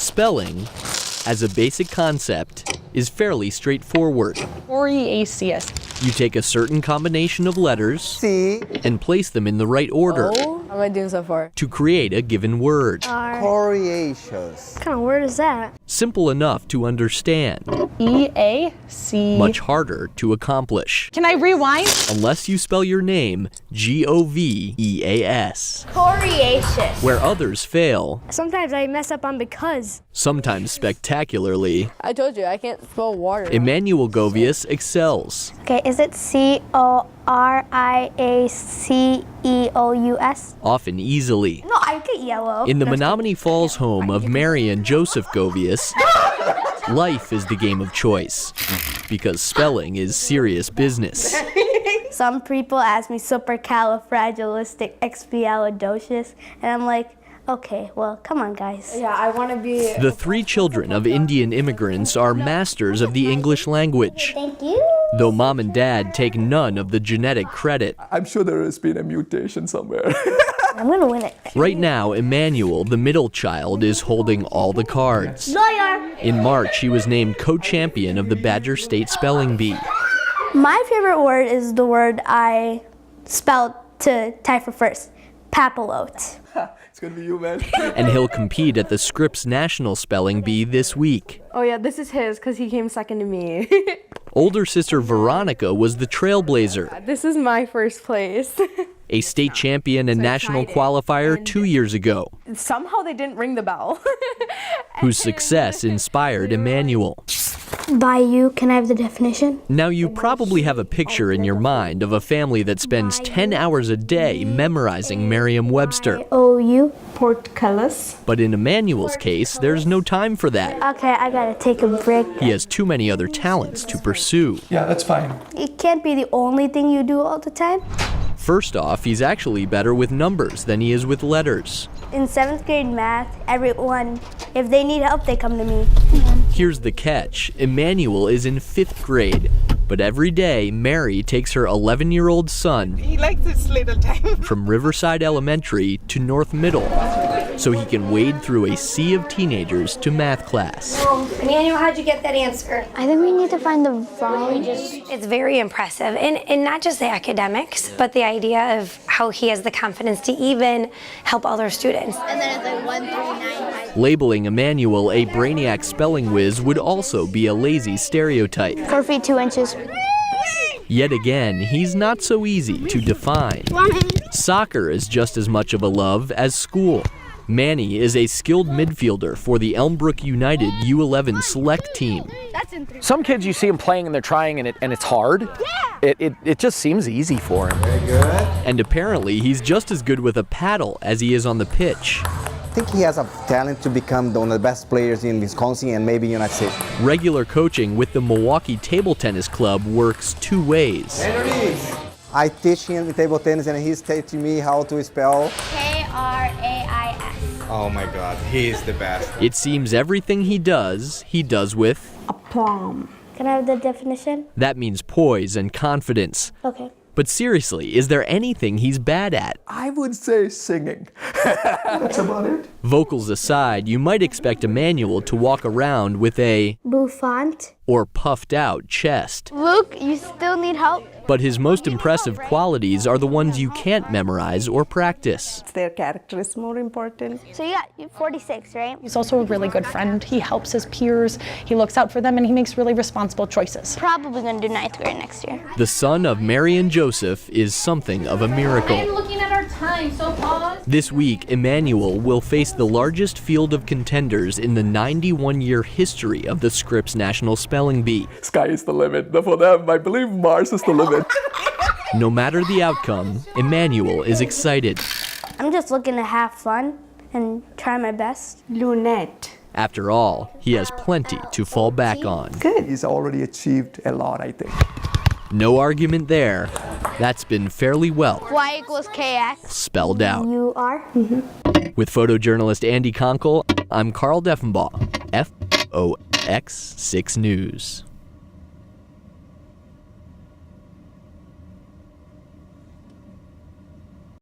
Spelling, as a basic concept, is fairly straightforward. Coriaceous. You take a certain combination of letters C. and place them in the right order How am I doing so far? to create a given word. Coriaceous. What kind of word is that? Simple enough to understand, E-A-C. much harder to accomplish. Can I rewind? Unless you spell your name Goveas. Coriaceous. Where others fail, Sometimes I mess up on because. sometimes spectacularly, I told you, I can't spell water. Emmanuel Goveas excels. Okay, is it Coriaceous? Often easily. No, I get yellow. In the Menominee Falls home of Mary and Joseph Goveas, life is the game of choice, because spelling is serious business. Some people ask me supercalifragilisticexpialidocious, and I'm like, okay, well, come on, guys. Yeah, I want to be... The three children of Indian immigrants are masters of the English language, Thank you. though mom and dad take none of the genetic credit. I'm sure there has been a mutation somewhere. I'm gonna win it. Right now, Emmanuel, the middle child, is holding all the cards. Lawyer. In March, he was named co-champion of the Badger State Spelling Bee. My favorite word is the word I spelled to tie for first. Papillote. It's gonna be you, man. And he'll compete at the Scripps National Spelling Bee this week. Oh yeah, this is his because he came second to me. Older sister Veronica was the trailblazer, This is my first place. a state champion and national qualifier 2 years ago, Somehow they didn't ring the bell. whose success inspired Emmanuel. By you, can I have the definition? Now, you probably have a picture in your mind of a family that spends 10 hours a day memorizing Merriam-Webster. O-U. Portcullis. But in Emmanuel's case, there's no time for that. Okay, I gotta take a break. He has too many other talents to pursue. Yeah, that's fine. It can't be the only thing you do all the time. First off, he's actually better with numbers than he is with letters. In 7th grade math, everyone, if they need help, they come to me. Here's the catch. Emmanuel is in 5th grade, but every day, Mary takes her 11-year-old son He likes this little time. from Riverside Elementary to North Middle, so he can wade through a sea of teenagers to math class. Emmanuel, how'd you get that answer? I think we need to find the volume. It's very impressive, and not just the academics, but the idea of how he has the confidence to even help other students. And then it's like 1 through 9. Labeling Emmanuel a brainiac spelling whiz would also be a lazy stereotype. 4 feet 2 inches. Yet again, he's not so easy to define. Soccer is just as much of a love as school. Manny is a skilled midfielder for the Elmbrook United U11 select team. Some kids, you see them playing and they're trying and it's hard. It just seems easy for him. And apparently, he's just as good with a paddle as he is on the pitch. I think he has a talent to become one of the best players in Wisconsin and maybe United States. Regular coaching with the Milwaukee Table Tennis Club works two ways. I teach him table tennis and he's teaching me how to spell. K-R-A-I-S. Oh my God, he is the best. It seems everything he does with. Aplomb. Can I have the definition? That means poise and confidence. Okay. But seriously, is there anything he's bad at? I would say singing. That's about it. Vocals aside, you might expect Emmanuel to walk around with a Bouffant. or puffed out chest. Luke, you still need help? But his most impressive qualities are the ones you can't memorize or practice. Their character is more important. So you're 46, right? He's also a really good friend. He helps his peers, he looks out for them, and he makes really responsible choices. Probably gonna do 9th grade next year. The son of Mary and Joseph is something of a miracle. I'm looking at our time, so pause. This week, Emmanuel will face the largest field of contenders in the 91-year history of the Scripps National Spelling Bee. Sky is the limit. For them, I believe Mars is the limit. No matter the outcome, Emmanuel is excited. I'm just looking to have fun and try my best. Lunette. After all, he has plenty to fall back on. Good. He's already achieved a lot, I think. No argument there. That's been fairly well Y equals KX. spelled out. You are? With photojournalist Andy Conkle, I'm Carl Deffenbaugh, FOX 6 News.